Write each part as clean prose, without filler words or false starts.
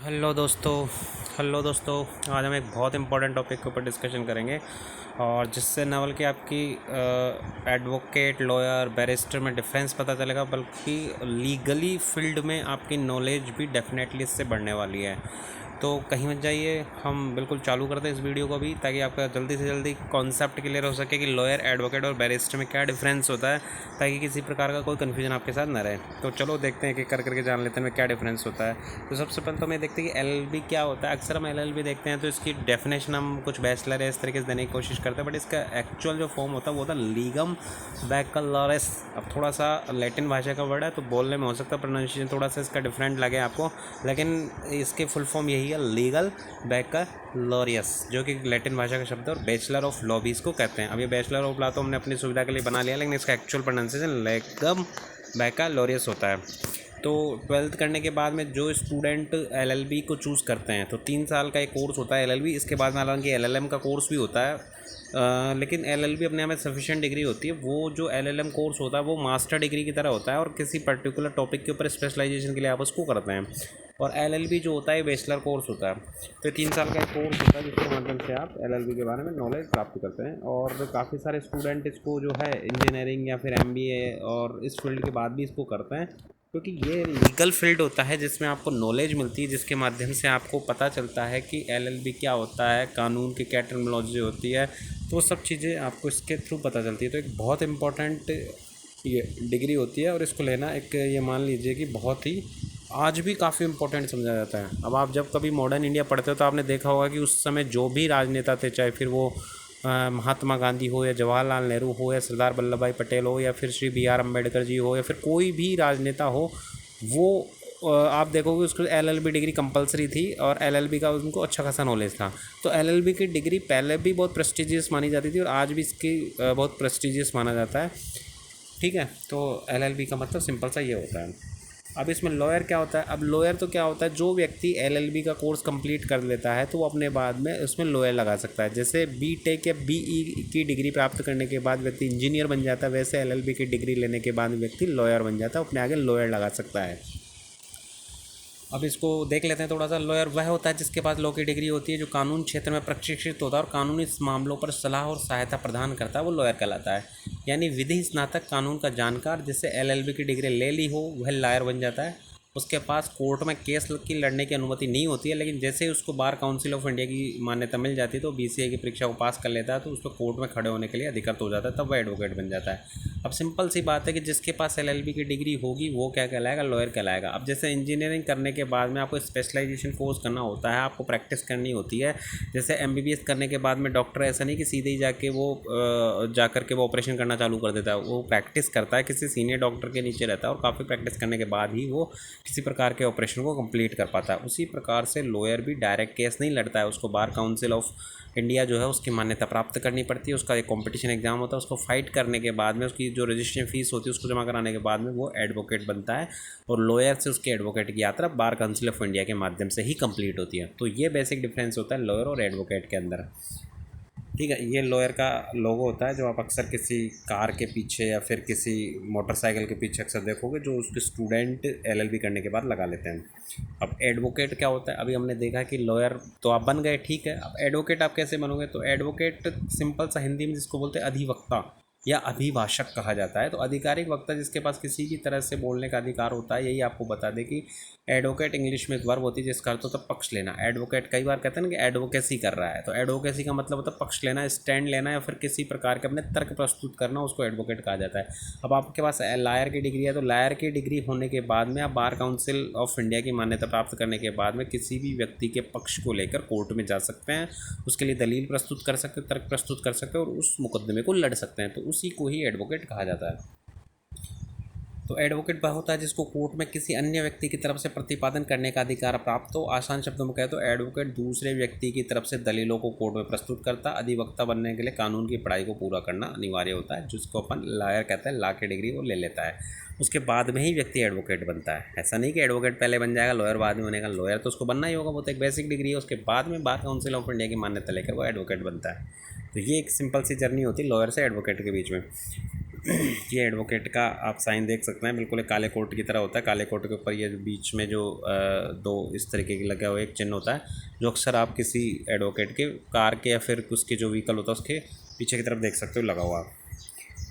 Hello दोस्तों। आज हम एक बहुत इंपॉर्टेंट टॉपिक के ऊपर डिस्कशन करेंगे और जिससे न बल्कि आपकी एडवोकेट लॉयर बैरिस्टर में डिफरेंस पता चलेगा, बल्कि लीगली फील्ड में आपकी नॉलेज भी डेफिनेटली इससे बढ़ने वाली है। तो कहीं मत जाइए, हम बिल्कुल चालू करते हैं इस वीडियो को भी, ताकि आपका जल्दी से जल्दी कॉन्सेप्ट क्लियर हो सके कि लॉयर एडवोकेट और बैरिस्टर में क्या डिफरेंस होता है, ताकि किसी प्रकार का कोई कन्फ्यूजन आपके साथ ना रहे। तो चलो देखते हैं कि कर करके जान लेते हैं क्या डिफरेंस होता है। तो सबसे पहले तो मैं देखते हैं कि एलएलबी क्या होता है। अक्सर हम एलएलबी देखते हैं तो इसकी डेफिनेशन हम कुछ बैचलर है इस तरीके से देने की कोशिश करते हैं, बट इसका एक्चुअल जो फॉर्म होता है वो होता है लीगम बैकलॉरेस। अब थोड़ा सा लैटिन भाषा का वर्ड है तो बोलने में हो सकता है प्रोनाउंसिएशन थोड़ा सा इसका डिफरेंट लगे आपको, लेकिन इसकी फुल फॉर्म यही है, लीगल बैकलॉरियस, जो कि लैटिन भाषा का शब्द है और बैचलर ऑफ लॉ भी इसको कहते हैं। अब ये बैचलर ऑफ लॉ तो हमने अपनी सुविधा के लिए बना लिया, लेकिन इसका एक्चुअल प्रोनाउंसिएशन लीगम बैकलॉरियस होता है। तो 12th करने के बाद में जो स्टूडेंट एलएलबी को चूज़ करते हैं तो 3 साल का एक कोर्स होता है एलएलबी। इसके बाद में हालांकि एलएलएम का कोर्स भी होता है, लेकिन एलएलबी अपने आप में सफिशिएंट डिग्री होती है। वो जो एलएलएम कोर्स होता है वो मास्टर डिग्री की तरह होता है और किसी पर्टिकुलर टॉपिक के ऊपर स्पेशलाइजेशन के लिए आप उसको करते हैं। और एलएलबी जो होता है बैचलर कोर्स होता है, तो 3 साल का एक कोर्स होता है जिसके माध्यम से आप एलएलबी के बारे में नॉलेज प्राप्त करते हैं। और काफ़ी सारे स्टूडेंट इसको जो है इंजीनियरिंग या फिर एमबीए और इस फील्ड के बाद भी इसको करते हैं, क्योंकि ये लीगल फील्ड होता है जिसमें आपको नॉलेज मिलती है, जिसके माध्यम से आपको पता चलता है कि एलएलबी क्या होता है, कानून की क्या टर्मिनोलॉजी होती है। तो सब चीज़ें आपको इसके थ्रू पता चलती है। तो एक बहुत इम्पॉर्टेंट ये डिग्री होती है और इसको लेना एक, ये मान लीजिए कि बहुत ही आज भी काफ़ी इम्पोर्टेंट समझा जाता है। अब आप जब कभी मॉडर्न इंडिया पढ़ते हो तो आपने देखा होगा कि उस समय जो भी राजनेता थे, चाहे फिर वो महात्मा गांधी हो या जवाहरलाल नेहरू हो या सरदार वल्लभ भाई पटेल हो या फिर श्री बी आर अम्बेडकर जी हो या फिर कोई भी राजनेता हो, वो आप देखोगे उसको एलएलबी डिग्री कंपलसरी थी और एलएलबी का उनको अच्छा खासा नॉलेज था। तो एलएलबी की डिग्री पहले भी बहुत प्रेस्टिजियस मानी जाती थी और आज भी इसकी बहुत प्रेस्टिजियस माना जाता है। ठीक है, तो एलएलबी का मतलब सिंपल सा ये होता है। अब इसमें लॉयर क्या होता है। अब लॉयर तो क्या होता है, जो व्यक्ति एलएलबी का कोर्स कंप्लीट कर लेता है तो वो अपने बाद में उसमें लॉयर लगा सकता है। जैसे बीटेक या बीई की डिग्री प्राप्त करने के बाद व्यक्ति इंजीनियर बन जाता है, वैसे एलएलबी की डिग्री लेने के बाद व्यक्ति लॉयर बन जाता है, अपने आगे लॉयर लगा सकता है। अब इसको देख लेते हैं थोड़ा सा। लॉयर वह होता है जिसके पास लॉ की डिग्री होती है, जो कानून क्षेत्र में प्रशिक्षित होता है और कानूनी मामलों पर सलाह और सहायता प्रदान करता है, वो लॉयर कहलाता है। यानी विधि स्नातक कानून का जानकार जिससे एलएलबी की डिग्री ले ली हो वह लॉयर बन जाता है। उसके पास कोर्ट में केस की लड़ने की अनुमति नहीं होती है, लेकिन जैसे ही उसको बार काउंसिल ऑफ इंडिया की मान्यता मिल जाती है तो बीसीए की परीक्षा को पास कर लेता है, तो उसको कोर्ट में खड़े होने के लिए अधिकृत हो जाता है, तब वह एडवोकेट बन जाता है। अब सिंपल सी बात है कि जिसके पास एलएलबी की डिग्री होगी वो क्या कहलाएगा, लॉयर कहलाएगा। अब जैसे इंजीनियरिंग करने के बाद में आपको स्पेशलाइजेशन कोर्स करना होता है, आपको प्रैक्टिस करनी होती है। जैसे एमबीबीएस करने के बाद में डॉक्टर ऐसा नहीं कि सीधे ही जाके वो जाकर के वो ऑपरेशन करना चालू कर देता है, वो प्रैक्टिस करता है, किसी सीनियर डॉक्टर के नीचे रहता है और काफ़ी प्रैक्टिस करने के बाद ही वो किसी प्रकार के ऑपरेशन को कंप्लीट कर पाता है। उसी प्रकार से लॉयर भी डायरेक्ट केस नहीं लड़ता है, उसको बार काउंसिल ऑफ इंडिया जो है उसकी मान्यता प्राप्त करनी पड़ती है, उसका एक कंपटीशन एग्जाम होता है, उसको फाइट करने के बाद में उसकी जो रजिस्ट्रेशन फीस होती है उसको जमा कराने के बाद में वो एडवोकेट बनता है और लॉयर से उसके एडवोकेट की यात्रा बार काउंसिल ऑफ इंडिया के माध्यम से ही कंप्लीट होती है। तो ये बेसिक डिफरेंस होता है लॉयर और एडवोकेट के अंदर। ठीक है, ये लॉयर का लोगो होता है जो आप अक्सर किसी कार के पीछे या फिर किसी मोटरसाइकिल के पीछे अक्सर देखोगे, जो उसके स्टूडेंट एलएलबी करने के बाद लगा लेते हैं। अब एडवोकेट क्या होता है, अभी हमने देखा कि लॉयर तो आप बन गए, ठीक है। अब एडवोकेट आप कैसे बनोगे, तो एडवोकेट सिंपल सा हिंदी में जिसको बोलते हैं अधिवक्ता या अभिभाषक कहा जाता है। तो आधिकारिक वक्ता जिसके पास किसी भी तरह से बोलने का अधिकार होता है। यही आपको बता दें कि एडवोकेट इंग्लिश में एक वर्ब होती है जिसका अर्थ होता है पक्ष लेना। एडवोकेट कई बार कहते हैं ना कि एडवोकेसी कर रहा है, तो एडवोकेसी का मतलब होता है पक्ष लेना, स्टैंड लेना या फिर किसी प्रकार के अपने तर्क प्रस्तुत करना, उसको एडवोकेट कहा जाता है। अब आपके पास लायर की डिग्री है, तो लायर की डिग्री होने के बाद में आप बार काउंसिल ऑफ इंडिया की मान्यता प्राप्त करने के बाद में किसी भी व्यक्ति के पक्ष को लेकर कोर्ट में जा सकते हैं, उसके लिए दलील प्रस्तुत कर सकते हैं, तर्क प्रस्तुत कर सकते हैं और उस मुकदमे को लड़ सकते हैं। तो उसी को ही एडवोकेट कहा जाता है। तो एडवोकेट वह होता है जिसको कोर्ट में किसी अन्य व्यक्ति की तरफ से प्रतिपादन करने का अधिकार प्राप्त हो। आसान शब्दों में कहे तो एडवोकेट दूसरे व्यक्ति की तरफ से दलीलों को कोर्ट में प्रस्तुत करता। अधिवक्ता बनने के लिए कानून की पढ़ाई को पूरा करना अनिवार्य होता है, जिसको अपन लॉयर कहते हैं। लॉ की डिग्री वो ले लेता है, उसके बाद में ही व्यक्ति एडवोकेट बनता है। ऐसा नहीं कि एडवोकेट पहले बन जाएगा लॉयर बाद में बनेगा। लॉयर तो उसको बनना ही होगा, वो तो एक बेसिक डिग्री है, उसके बाद में बार काउंसिल ऑफ इंडिया की मान्यता लेकर वो एडवोकेट बनता है। तो ये एक सिंपल सी जर्नी होती है लॉयर से एडवोकेट के बीच में। ये एडवोकेट का आप साइन देख सकते हैं, बिल्कुल एक काले कोट की तरह होता है। काले कोट के ऊपर ये बीच में जो दो इस तरीके के लगा हुआ एक चिन्ह होता है, जो अक्सर आप किसी एडवोकेट के कार के या फिर उसके जो व्हीकल होता है उसके पीछे की तरफ देख सकते हो लगा हुआ।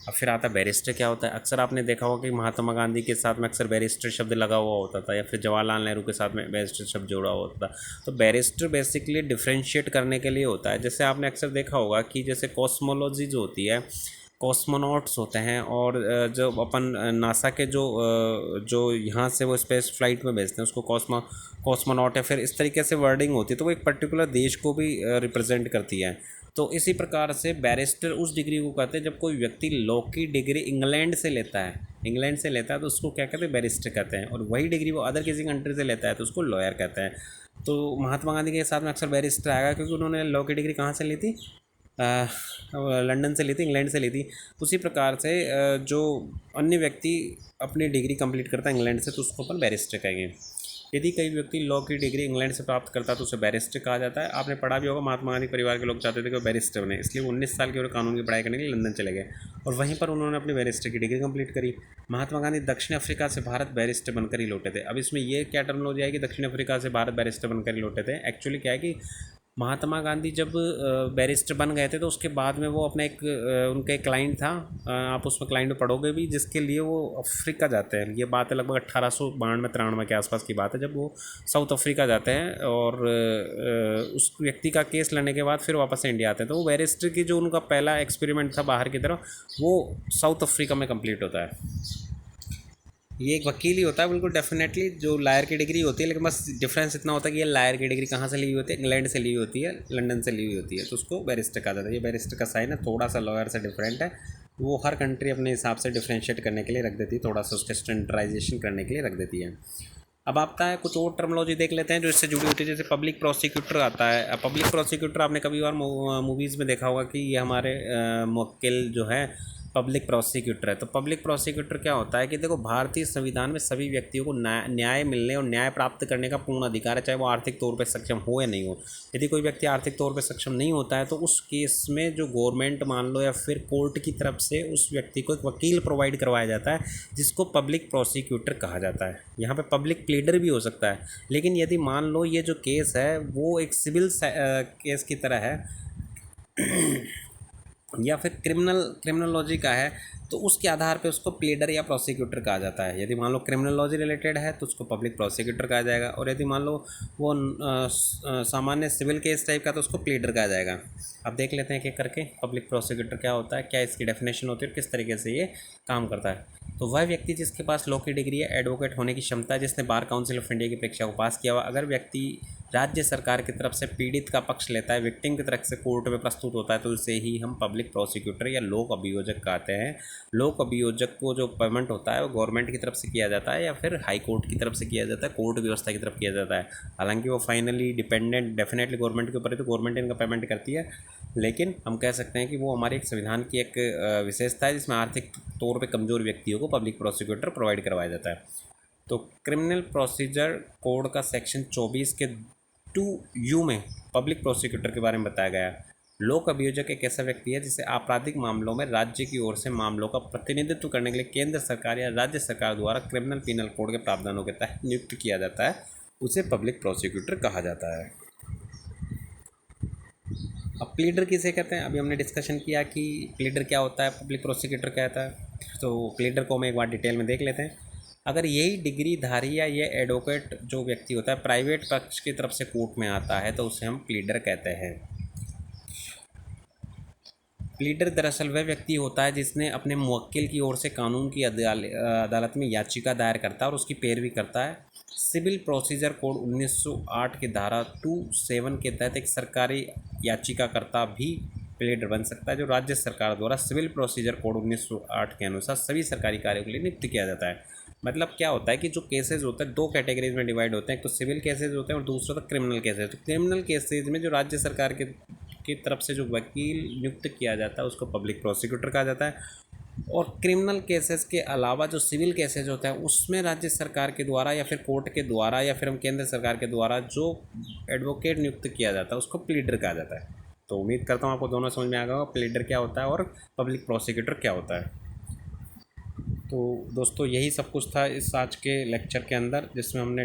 अब फिर आता है बैरिस्टर क्या होता है। अक्सर आपने देखा होगा कि महात्मा गांधी के साथ में अक्सर बैरिस्टर शब्द लगा हुआ होता था, या फिर जवाहरलाल नेहरू के साथ में बैरिस्टर शब्द जोड़ा होता था। तो बैरिस्टर बेसिकली डिफ्रेंशिएट करने के लिए होता है। जैसे आपने अक्सर देखा होगा कि जैसे कॉस्मोलॉजी जो होती है, कॉस्मोनॉट्स होते हैं, और जो अपन नासा के जो यहाँ से वो स्पेस फ्लाइट में भेजते हैं उसको कॉस्मोनॉट, या फिर इस तरीके से वर्डिंग होती है, तो वो एक पर्टिकुलर देश को भी रिप्रेजेंट करती है। तो इसी प्रकार से बैरिस्टर उस डिग्री को कहते हैं जब कोई व्यक्ति लॉ की डिग्री इंग्लैंड से लेता है तो उसको क्या कहते हैं, बैरिस्टर कहते हैं। और वही डिग्री वो अदर किसी कंट्री से लेता है तो उसको लॉयर कहते हैं। तो महात्मा गांधी के साथ में अक्सर बैरिस्टर आएगा क्योंकि उन्होंने लॉ की डिग्री कहाँ से ली थी, लंदन से ली थी, इंग्लैंड से ली थी। उसी प्रकार से जो अन्य व्यक्ति अपनी डिग्री कंप्लीट करता है इंग्लैंड से तो उसको अपन बैरिस्टर कहेंगे। यदि कोई व्यक्ति लॉ की डिग्री इंग्लैंड से प्राप्त करता है तो उसे बैरिस्टर कहा जाता है। आपने पढ़ा भी होगा, महात्मा गांधी परिवार के लोग चाहते थे कि वो बैरिस्टर बने, इसलिए 19 साल की उम्र कानून की पढ़ाई करने के लिए लंदन चले गए और वहीं पर उन्होंने अपनी बैरिस्टर की डिग्री कंप्लीट करी। महात्मा गांधी दक्षिण अफ्रीका से भारत बैरिस्टर बनकर ही लौटे थे। अब इसमें ये क्या टर्मिनोलॉजी है कि दक्षिण अफ्रीका से भारत बैरिस्टर बनकर ही लौटे थे। एक्चुअली क्या है कि महात्मा गांधी जब बैरिस्टर बन गए थे तो उसके बाद में वो अपना एक उनका एक क्लाइंट था, आप उसमें क्लाइंट में पढ़ोगे भी, जिसके लिए वो अफ्रीका जाते हैं। ये बात है लगभग 1892-93 के आसपास की बात है, जब वो साउथ अफ्रीका जाते हैं और उस व्यक्ति का केस लड़ने के बाद फिर वापस से इंडिया आते हैं। तो वो बैरिस्टर की जो उनका पहला एक्सपेरिमेंट था बाहर की तरफ, वो साउथ अफ्रीका में कंप्लीट होता है। ये एक वकील ही होता है बिल्कुल डेफिनेटली, जो लायर की डिग्री होती है, लेकिन बस डिफरेंस इतना होता है कि ये लायर की डिग्री कहाँ से ली हुई होती है, इंग्लैंड से ली हुई होती है, लंदन से ली हुई होती है, तो उसको बैरिस्टर कहा जाता है। ये बैरिस्टर का साइन है, थोड़ा सा लॉयर से डिफरेंट है। वो हर कंट्री अपने हिसाब से डिफ्रेंशिएट करने के लिए रख देती है, थोड़ा सा उसके स्टैंडर्डाइजेशन करने के लिए रख देती है। अब आता है कुछ और टर्मिनोलॉजी देख लेते हैं जो इससे जुड़ी होती है। जैसे पब्लिक प्रोसिक्यूटर आता है। पब्लिक प्रोसिक्यूटर आपने कभी बार मूवीज़ में देखा होगा कि ये हमारे मुवक्किल जो है पब्लिक प्रोसिक्यूटर है। तो पब्लिक प्रोसिक्यूटर क्या होता है कि देखो, भारतीय संविधान में सभी व्यक्तियों को न्याय मिलने और न्याय प्राप्त करने का पूर्ण अधिकार है, चाहे वो आर्थिक तौर पर सक्षम हो या नहीं हो। यदि कोई व्यक्ति आर्थिक तौर पर सक्षम नहीं होता है तो उस केस में जो गवर्नमेंट मान लो या फिर कोर्ट की तरफ से उस व्यक्ति को एक वकील प्रोवाइड करवाया जाता है, जिसको पब्लिक प्रोसिक्यूटर कहा जाता है। यहाँ पे पब्लिक प्लीडर भी हो सकता है, लेकिन यदि मान लो ये जो केस है वो एक सिविल केस की तरह है या फिर क्रिमिनोलॉजी का है, तो उसके आधार पे उसको प्लीडर या प्रोसिक्यूटर कहा जाता है। यदि मान लो क्रिमिनोलॉजी रिलेटेड है तो उसको पब्लिक प्रोसिक्यूटर कहा जाएगा, और यदि मान लो वो सामान्य सिविल केस टाइप का तो उसको प्लीडर कहा जाएगा। अब देख लेते हैं कि करके पब्लिक प्रोसिक्यूटर क्या होता है, क्या इसकी डेफिनेशन होती है और किस तरीके से ये काम करता है। तो वह व्यक्ति जिसके पास लॉ की डिग्री है, एडवोकेट होने की क्षमता है, जिसने बार काउंसिल ऑफ इंडिया की परीक्षा को पास किया हुआ, अगर व्यक्ति राज्य सरकार की तरफ से पीड़ित का पक्ष लेता है, विक्टिम की तरफ से कोर्ट में प्रस्तुत होता है, तो उसे ही हम पब्लिक प्रोसिक्यूटर या लोक अभियोजक कहते हैं। लोक अभियोजक को जो पेमेंट होता है वो गवर्नमेंट की तरफ से किया जाता है या फिर हाई कोर्ट की तरफ से किया जाता है, कोर्ट व्यवस्था की तरफ किया जाता है। हालांकि वो फाइनली डिपेंडेंट डेफिनेटली गवर्नमेंट के ऊपर है, तो गवर्नमेंट इनका पेमेंट करती है, लेकिन हम कह सकते हैं कि वो हमारे एक संविधान की एक विशेषता है जिसमें आर्थिक तौर पर कमज़ोर व्यक्तियों को पब्लिक प्रोसिक्यूटर प्रोवाइड करवाया जाता है। तो क्रिमिनल प्रोसीजर कोड का सेक्शन 24 के 2U में पब्लिक प्रोसिक्यूटर के बारे में बताया गया है। लोक अभियोजक एक ऐसा व्यक्ति है जिसे आपराधिक मामलों में राज्य की ओर से मामलों का प्रतिनिधित्व करने के लिए केंद्र सरकार या राज्य सरकार द्वारा क्रिमिनल पीनल कोड के प्रावधानों के तहत नियुक्त किया जाता है, उसे पब्लिक प्रोसिक्यूटर कहा जाता है। अब प्लीडर किसे कहते हैं, अभी हमने डिस्कशन किया कि प्लीडर क्या होता है, पब्लिक प्रोसिक्यूटर क्या होता है। तो प्लीडर को हम एक बार डिटेल में देख लेते हैं। अगर यही डिग्री धारी या ये एडवोकेट जो व्यक्ति होता है प्राइवेट पक्ष की तरफ से कोर्ट में आता है तो उसे हम प्लीडर कहते हैं। प्लीडर दरअसल वह व्यक्ति होता है जिसने अपने मुवक्किल की ओर से कानून की अदालत में याचिका दायर करता है और उसकी पैरवी करता है। सिविल प्रोसीजर कोड 1908 की धारा 27 के तहत एक सरकारी याचिकाकर्ता भी प्लीडर बन सकता है, जो राज्य सरकार द्वारा सिविल प्रोसीजर कोड 1908 के अनुसार सभी सरकारी कार्यों के लिए नियुक्त किया जाता है। मतलब क्या होता है कि जो केसेस होते हैं दो कैटेगरीज में डिवाइड होते हैं, एक तो सिविल केसेस होते हैं और दूसरा तो क्रिमिनल केसेस। तो क्रिमिनल केसेज में जो राज्य सरकार की तरफ से जो वकील नियुक्त किया जाता है उसको पब्लिक प्रोसिक्यूटर कहा जाता है, और क्रिमिनल केसेस के अलावा जो सिविल केसेज होता है उसमें राज्य सरकार के द्वारा या फिर कोर्ट के द्वारा या फिर हम केंद्र सरकार के द्वारा जो एडवोकेट नियुक्त किया जाता है उसको प्लीडर कहा जाता है। तो उम्मीद करता हूँ आपको दोनों समझ में आ गया होगा, प्लीडर क्या होता है और पब्लिक प्रोसिक्यूटर क्या होता है। तो दोस्तों यही सब कुछ था इस आज के लेक्चर के अंदर, जिसमें हमने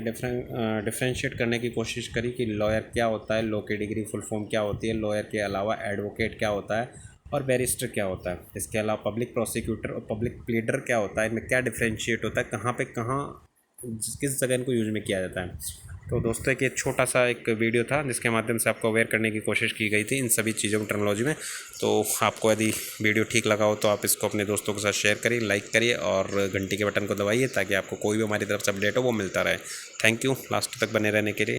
डिफ्रेंशिएट करने की कोशिश करी कि लॉयर क्या होता है, लॉ की डिग्री फुल फॉर्म क्या होती है, लॉयर के अलावा एडवोकेट क्या होता है और बैरिस्टर क्या होता है, इसके अलावा पब्लिक प्रोसिक्यूटर और पब्लिक प्लीडर क्या होता है, इनमें क्या डिफ्रेंशिएट होता है, कहाँ पे कहाँ किस जगह इनको यूज में किया जाता है। तो दोस्तों एक ये छोटा सा एक वीडियो था जिसके माध्यम से आपको अवेयर करने की कोशिश की गई थी इन सभी चीज़ों की टर्मिनोलॉजी में। तो आपको यदि वीडियो ठीक लगा हो तो आप इसको अपने दोस्तों के साथ शेयर करिए, लाइक करिए और घंटी के बटन को दबाइए ताकि आपको कोई भी हमारी तरफ से अपडेट हो वो मिलता रहे। थैंक यू लास्ट तक बने रहने के लिए।